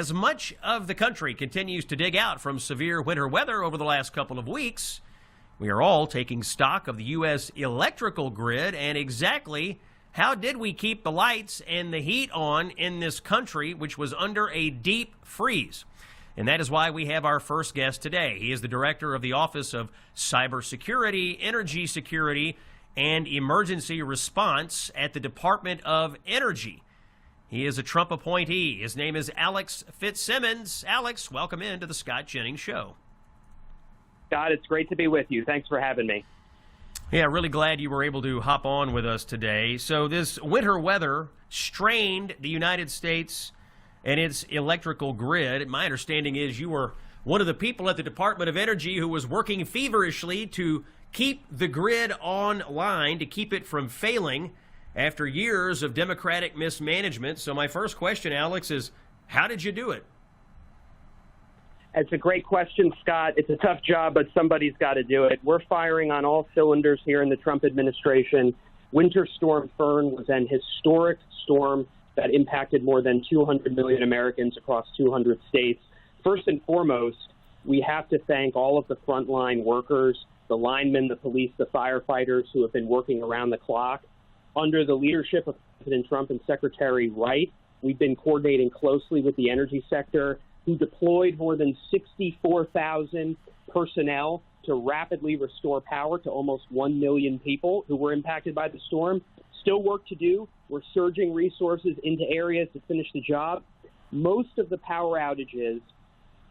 as much of the country continues to dig out from severe winter weather over the last couple of weeks, we are all taking stock of the U.S. electrical grid and exactly how did we keep the lights and the heat on in this country, which was under a deep freeze. And that is why we have our first guest today. He is the director of the Office of Cybersecurity, Energy Security, and Emergency Response at the Department of Energy. He is a Trump appointee. His name is Alex Fitzsimmons. Alex, welcome into the Scott Jennings Show. Scott, it's great to be with you. Thanks for having me. Yeah, really glad you were able to hop on with us today. So this winter weather strained the United States and its electrical grid. My understanding is you were one of the people at the Department of Energy who was working feverishly to keep the grid online, to keep it from failing after years of Democratic mismanagement. So my first question, Alex, is how did you do it? It's a great question, Scott. It's a tough job, but somebody's got to do it. We're firing on all cylinders here in the Trump administration. Winter Storm Fern was an historic storm that impacted more than 200 million Americans across 200 states. First and foremost, we have to thank all of the frontline workers, the linemen, the police, the firefighters who have been working around the clock. Under the leadership of President Trump and Secretary Wright, we've been coordinating closely with the energy sector, who deployed more than 64,000 personnel to rapidly restore power to almost 1 million people who were impacted by the storm. Still work to do. We're surging resources into areas to finish the job. Most of the power outages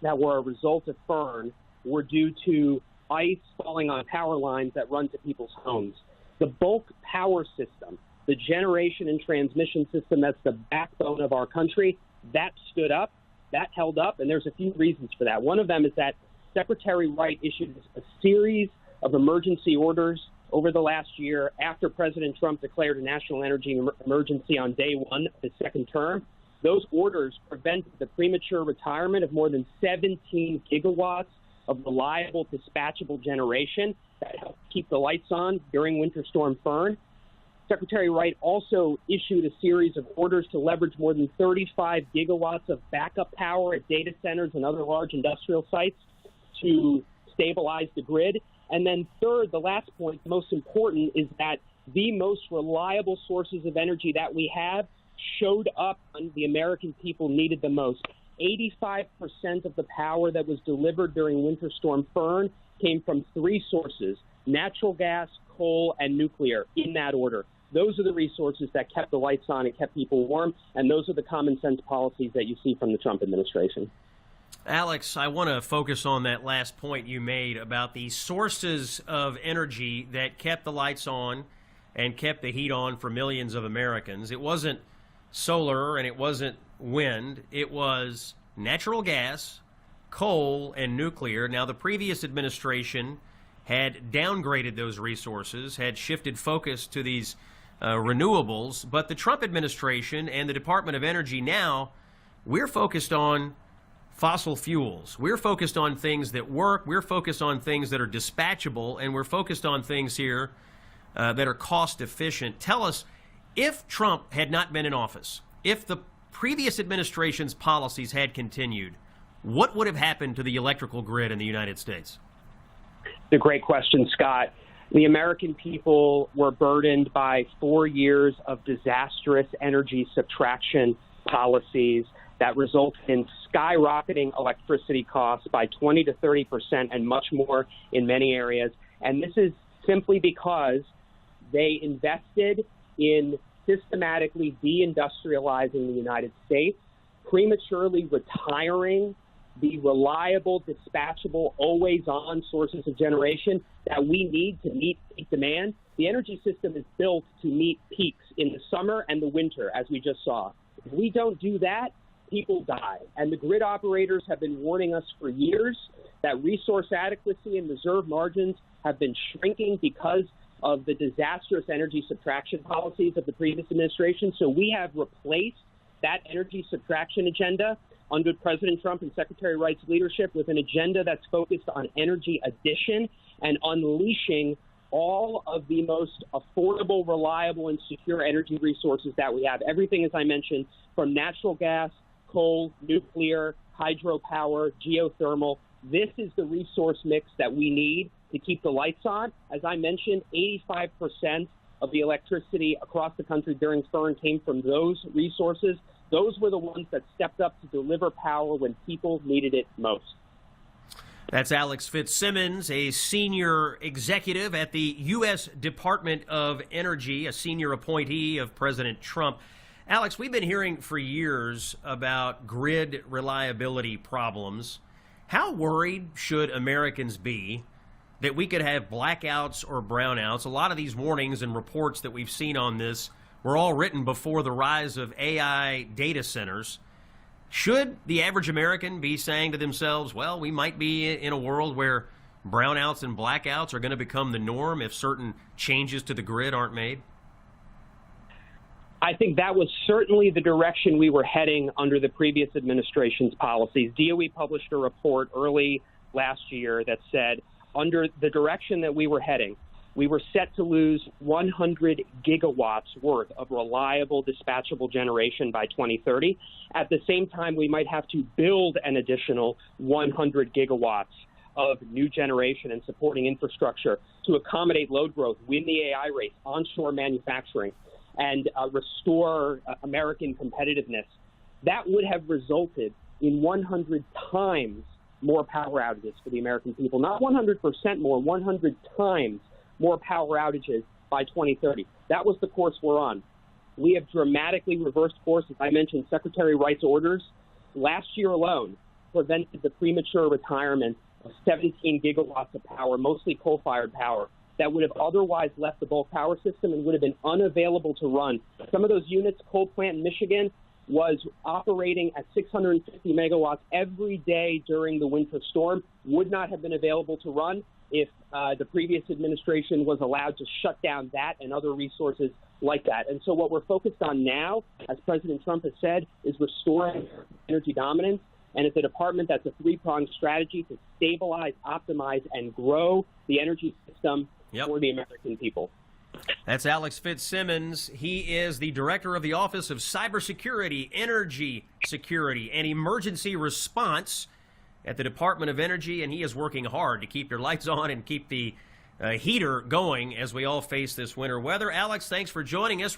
that were a result of Fern were due to ice falling on power lines that run to people's homes. The bulk power system, the generation and transmission system that's the backbone of our country, that stood up, that held up, and there's a few reasons for that. One of them is that Secretary Wright issued a series of emergency orders over the last year after President Trump declared a national energy emergency on day one of his second term. Those orders prevented the premature retirement of more than 17 gigawatts of reliable dispatchable generation that helped keep the lights on during Winter Storm Fern. Secretary Wright also issued a series of orders to leverage more than 35 gigawatts of backup power at data centers and other large industrial sites to stabilize the grid. And then third, the last point, the most important, is that the most reliable sources of energy that we have showed up when the American people needed the most. 85% of the power that was delivered during Winter Storm Fern came from three sources: natural gas, coal, and nuclear, in that order. Those are the resources that kept the lights on and kept people warm, and those are the common sense policies that you see from the Trump administration. Alex, I want to focus on that last point you made about the sources of energy that kept the lights on and kept the heat on for millions of Americans. It wasn't solar and it wasn't wind. It was natural gas, coal, and nuclear. Now, the previous administration had downgraded those resources, had shifted focus to these renewables, but the Trump administration and the Department of Energy now, we're focused on fossil fuels. We're focused on things that work. We're focused on things that are dispatchable, and we're focused on things here that are cost efficient. Tell us, if Trump had not been in office, if the previous administration's policies had continued, what would have happened to the electrical grid in the United States? It's a great question, Scott. The American people were burdened by 4 years of disastrous energy subtraction policies that resulted in skyrocketing electricity costs by 20 to 30% and much more in many areas. And this is simply because they invested in systematically deindustrializing the United States, prematurely retiring the reliable, dispatchable, always-on sources of generation that we need to meet peak demand. The energy system is built to meet peaks in the summer and the winter, as we just saw. If we don't do that, people die. And the grid operators have been warning us for years that resource adequacy and reserve margins have been shrinking because of the disastrous energy subtraction policies of the previous administration. So we have replaced that energy subtraction agenda under President Trump and Secretary Wright's leadership with an agenda that's focused on energy addition and unleashing all of the most affordable, reliable, and secure energy resources that we have. Everything, as I mentioned, from natural gas, coal, nuclear, hydropower, geothermal. This is the resource mix that we need to keep the lights on. As I mentioned, 85% of the electricity across the country during Fern came from those resources. Those were the ones that stepped up to deliver power when people needed it most. That's Alex Fitzsimmons, a senior executive at the U.S. Department of Energy, a senior appointee of President Trump. Alex, we've been hearing for years about grid reliability problems. How worried should Americans be that we could have blackouts or brownouts? A lot of these warnings and reports that we've seen on this were all written before the rise of AI data centers. Should the average American be saying to themselves, well, we might be in a world where brownouts and blackouts are going to become the norm if certain changes to the grid aren't made? I think that was certainly the direction we were heading under the previous administration's policies. DOE published a report early last year that said, under the direction that we were heading, we were set to lose 100 gigawatts worth of reliable dispatchable generation by 2030. At the same time, we might have to build an additional 100 gigawatts of new generation and supporting infrastructure to accommodate load growth, win the AI race, onshore manufacturing, and restore American competitiveness. That would have resulted in 100 times more power outages for the American people. Not 100% more, 100 times more power outages by 2030. That was the course we're on. We have dramatically reversed course. As I mentioned, Secretary Wright's orders last year alone prevented the premature retirement of 17 gigawatts of power, mostly coal-fired power, that would have otherwise left the bulk power system and would have been unavailable to run. Some of those units, coal plant in Michigan, was operating at 650 megawatts every day during the winter storm, would not have been available to run if the previous administration was allowed to shut down that and other resources like that. And so what we're focused on now, as President Trump has said, is restoring energy dominance. And it's a department that's a three-pronged strategy to stabilize, optimize, and grow the energy system for the American people. That's Alex Fitzsimmons. He is the director of the Office of Cybersecurity, Energy Security, and Emergency Response at the Department of Energy, and he is working hard to keep your lights on and keep the heater going as we all face this winter weather. Alex, thanks for joining us.